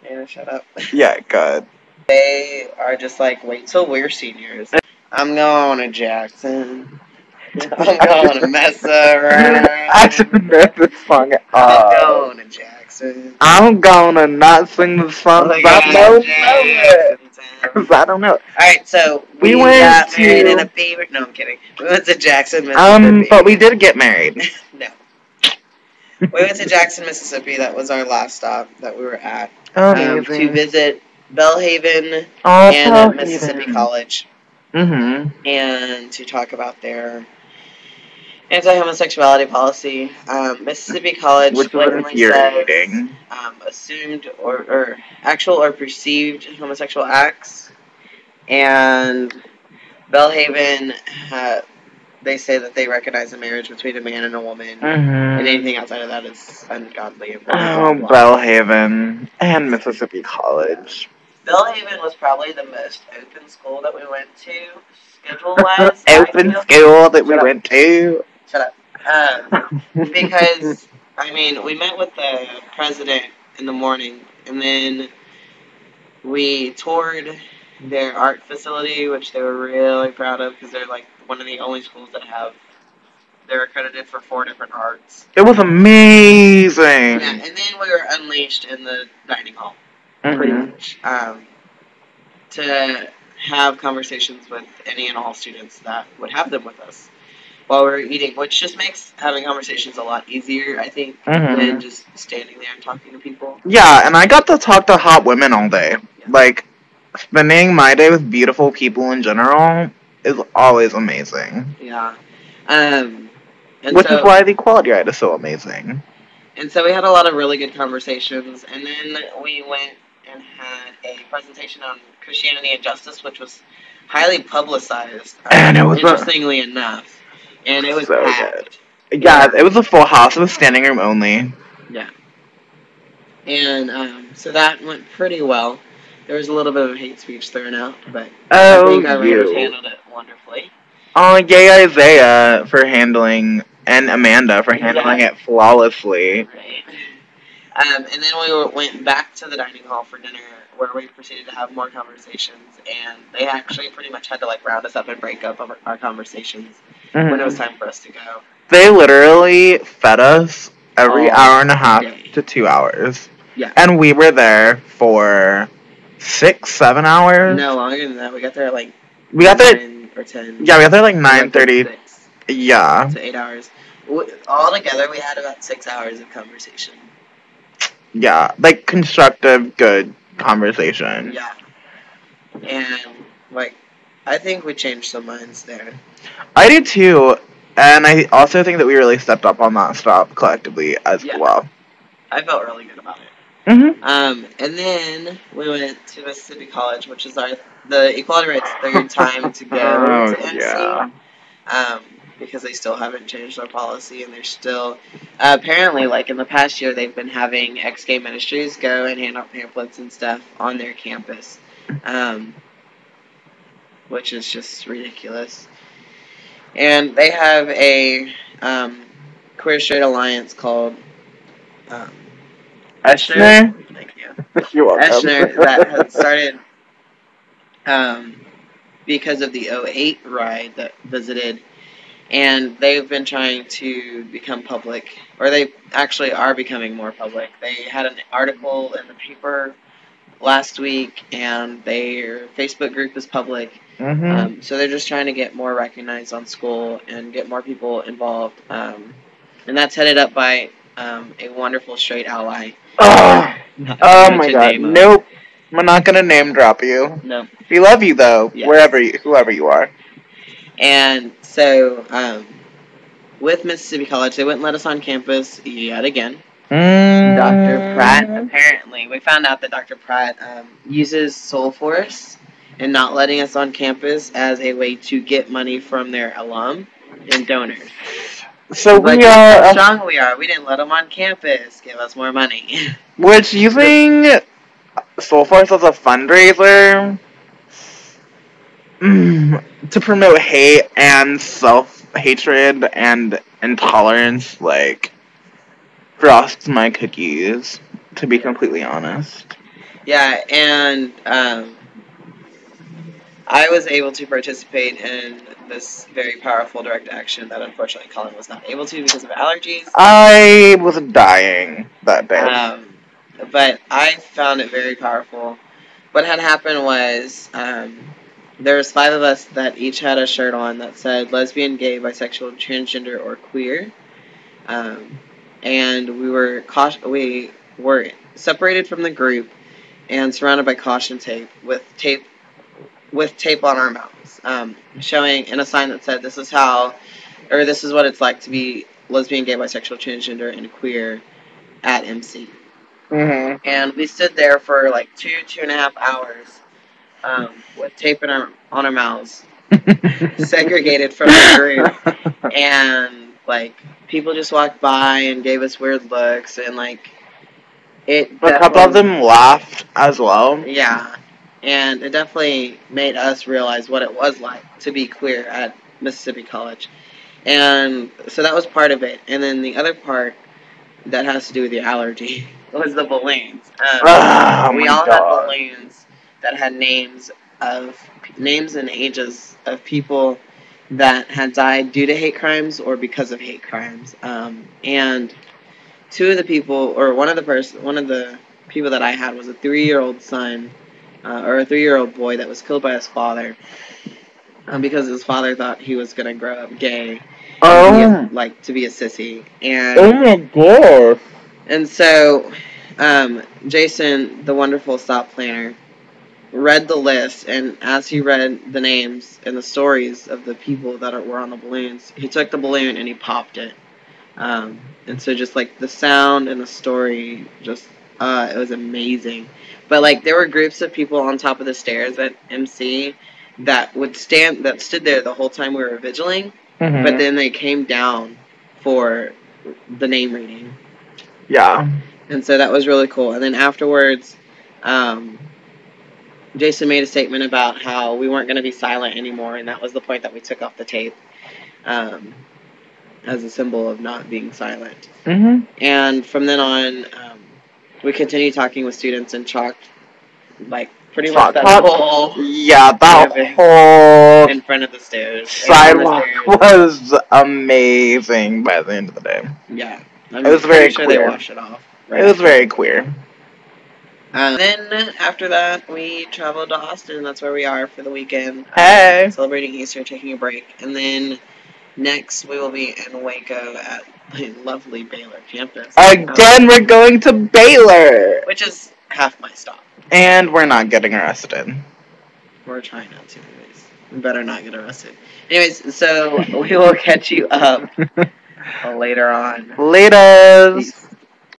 Anna, shut up. Yeah, good. They are just like, wait till we're seniors. I'm going to Jackson. I'm going to Mesa. I should know this song. I'm going to Jackson. I'm gonna not sing the song because I don't know it. Because I don't know it. Alright, so we got married in a fever. No, I'm kidding. We went to Jackson, Mississippi. But we did get married. No. We went to Jackson, Mississippi. That was our last stop that we were at. Amazing. To visit Belhaven and and Mississippi College. Mm-hmm. And to talk about their anti-homosexuality policy. Mississippi College Which blatantly says assumed or actual or perceived homosexual acts. And Belhaven, they say that they recognize a marriage between a man and a woman. And anything outside of that is ungodly. And blah, blah, blah. Belhaven and Mississippi College. Belhaven was probably the most open school that we went to, schedule-wise. Open school that we went to? Shut up. Because, I mean, we met with the president in the morning, and then we toured their art facility, which they were really proud of, because they're, like, one of the only schools that have, they're accredited for 4 different arts. It was amazing! Yeah, and then we were unleashed in the dining hall. Pretty much, to have conversations with any and all students that would have them with us while we were eating, which just makes having conversations a lot easier, I think, than just standing there and talking to people. Yeah, and I got to talk to hot women all day. Yeah. Like, spending my day with beautiful people in general is always amazing. Yeah. Which is why the equality rate is so amazing. And so we had a lot of really good conversations, and then we went and had a presentation on Christianity and justice, which was highly publicized, and it was interestingly enough. And it was so packed. Good. Yeah, it was a full house. It was standing room only. Yeah. And so that went pretty well. There was a little bit of hate speech thrown out, but I think our writers handled it wonderfully. Oh, yay Isaiah for handling, and Amanda for handling it flawlessly. Right. And then we went back to the dining hall for dinner, where we proceeded to have more conversations, and they actually pretty much had to, like, round us up and break up our conversations when it was time for us to go. They literally fed us every hour and a half to 2 hours. Yeah. And we were there for 6-7 hours. No, longer than that. We got there at, like, 9 or 10. Yeah, we got there like 9:30. Yeah. To 8 hours. All together, we had about 6 hours of conversation. Yeah, like constructive, good conversation. Yeah. And, like, I think we changed some minds there. I do too. And I also think that we really stepped up on that stop collectively as well. I felt really good about it. And then we went to Mississippi College, which is the Equality Rights third time to go to MC. Yeah. Because they still haven't changed their policy, and they're still apparently, like, in the past year, they've been having ex-gay ministries go and hand out pamphlets and stuff on their campus, which is just ridiculous. And they have a queer straight alliance called Eschner. Thank you. You're welcome. Eschner, that had started because of the 2008 ride that visited. And they've been trying to become public, or they actually are becoming more public. They had an article in the paper last week, and their Facebook group is public. So they're just trying to get more recognized on school and get more people involved. And that's headed up by a wonderful straight ally. Oh my God! Nope, we're not gonna name drop you. No, we love you though, whoever you are. And so, with Mississippi College, they wouldn't let us on campus yet again. Dr. Pratt, apparently, we found out that Dr. Pratt uses Soul Force and not letting us on campus as a way to get money from their alum and donors. So we are how strong we are. We didn't let them on campus. Give us more money. Which, using Soul Force as a fundraiser to promote hate and self-hatred and intolerance, like, frosts my cookies, to be completely honest. Yeah, and I was able to participate in this very powerful direct action that unfortunately Colin was not able to because of allergies. I was dying that day. But I found it very powerful. What had happened was there was 5 of us that each had a shirt on that said lesbian, gay, bisexual, transgender, or queer. And we were separated from the group and surrounded by caution tape with tape on our mouths, showing in a sign that said this is what it's like to be lesbian, gay, bisexual, transgender, and queer at MC. Mm-hmm. And we stood there for like 2.5 hours with tape on our mouths, segregated from the group, and like people just walked by and gave us weird looks, and like a couple of them laughed as well. Yeah, and it definitely made us realize what it was like to be queer at Mississippi College, and so that was part of it. And then the other part that has to do with the allergy was the balloons. We all had balloons that had names and ages of people that had died due to hate crimes or because of hate crimes. And two of the people, or one of the people that I had was a 3-year-old son, or a 3-year-old boy that was killed by his father, because his father thought he was gonna grow up gay, to be a sissy. And oh my god! And so, Jason, the wonderful stop planner, read the list, and as he read the names and the stories of the people that were on the balloons, he took the balloon and he popped it. And so just like the sound and the story, just it was amazing. But like there were groups of people on top of the stairs at MC that stood there the whole time we were vigiling, but then they came down for the name reading. Yeah. And so that was really cool. And then afterwards, Jason made a statement about how we weren't going to be silent anymore, and that was the point that we took off the tape. As a symbol of not being silent. Mm-hmm. And from then on, we continued talking with students and chalked, like, pretty much that whole... Yeah, that whole... in front of the stairs. Sidewalk was amazing by the end of the day. Yeah. It was very queer. They washed it off. Right, it was very queer. Then, after that, we traveled to Austin. That's where we are for the weekend. Hey! Celebrating Easter, taking a break. And then... next, we will be in Waco at the lovely Baylor campus. Again, we're going to Baylor! Which is half my stop. And we're not getting arrested. We're trying not to, anyways. We better not get arrested. Anyways, so we will catch you up later on. Laters!